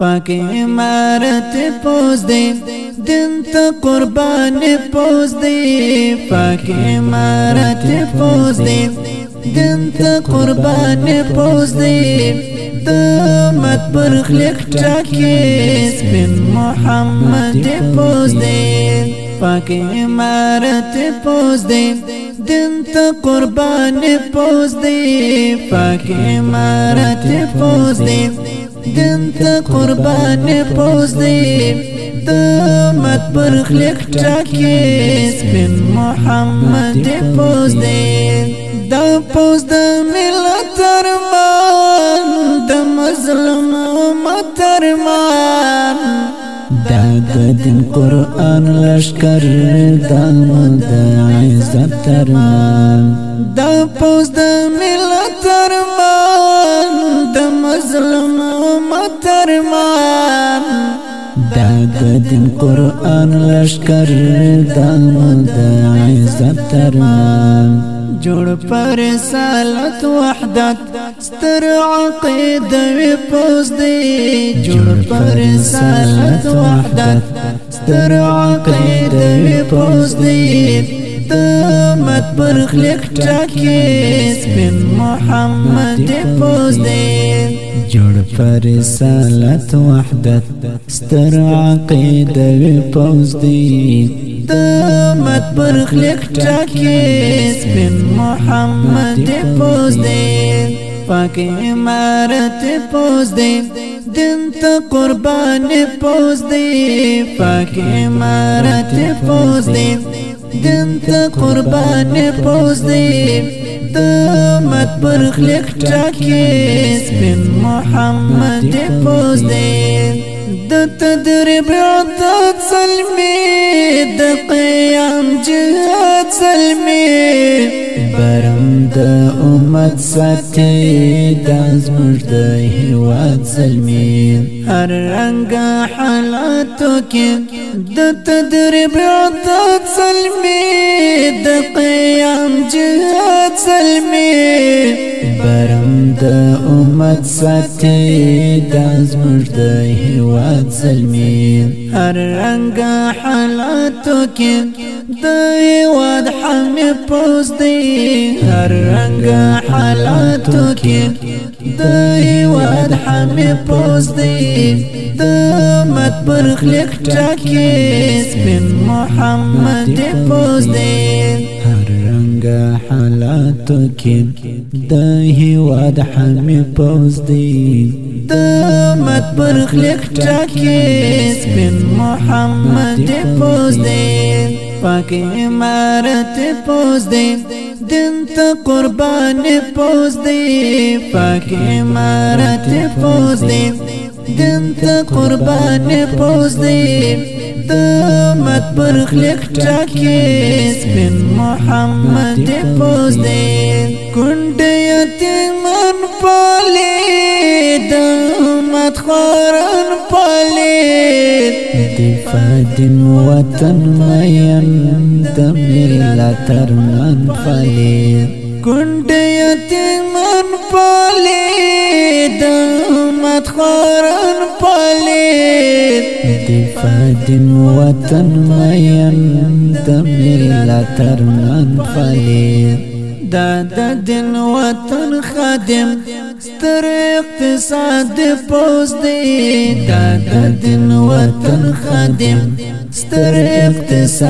پاک امارت پوز دی دن تا قربان پوز دی پاک امارت پوز دی دن تا قربان پوز دی دمت برخلق ٹاکی سپن محمد پوز دی پاک امارت پوز دی دن تا قربان پوز دی پاک امارت پوز دی دن تا قربان پوز دی دمت برخلق ټاکی سپن محمد پوز دی دا پوز د ملت ارمان د مظلوم امت ارمان دا دین قرآن لشکر دا د عزت ارمان دا پوز د ملت ارمان د مظلوم امت ارمان دا دین قرآن لشکر دا د عزت ارمان جوړ پر رسالت وحدت ستر عقیده وی پوز دی جوړ پر رسالت وحدت ستر عقیده وی پوز دی دمت برخلق ټاکی سپن محمد پوز دی جوړ پر رسالت وحدت ستر عقیده وی پوز دی دمت برخلق ټاکی سپن محمد پوز دی پاک امارت پوز دی دن تا قربان پوز دی پاک امارت پوز دی دن تا قربان پوز دی دمت برخلق ټاکی سپن محمد پوز دی د تدریب عدد سلمی د قیام جهاد سلمی برم د امت ساتی دا زموږ د هیواد سلمی هر رنګ حالاتو کې د تدریب عدد سلمی د قیام جهاد سلمی برم د امت ساتی دا زموږ د هیواد سلمی هر رنګ حالاتو کې د هیواد حمی پوز دی هر رنګ حالاتو کې د هیواد حمی پوز دی دمت برخلق ټاکی سپن محمد پوز دی هر رنګ حالاتو کې د هیواد حمی پوز دی دمت برخلق ټاکی سپن محمد پوز دی پاک امارت پوز دی دن تا قربان پوز دی پاک امارت پوز دی دن تا قربان پوز دی دمت برخلق ټاکی سپن محمد پوز دی کند یتیمان پالی دمت خورن پالی دفاع دین وطن مین د ملت ارمان پالی کند یتیمان پالی دمت خورن پالی دفاع دین وطن مین د ملت ارمان پالی دا د دین وطن خادم ستر اقتصاد پوز دی دا د دین وطن خادم ستر اقتصاد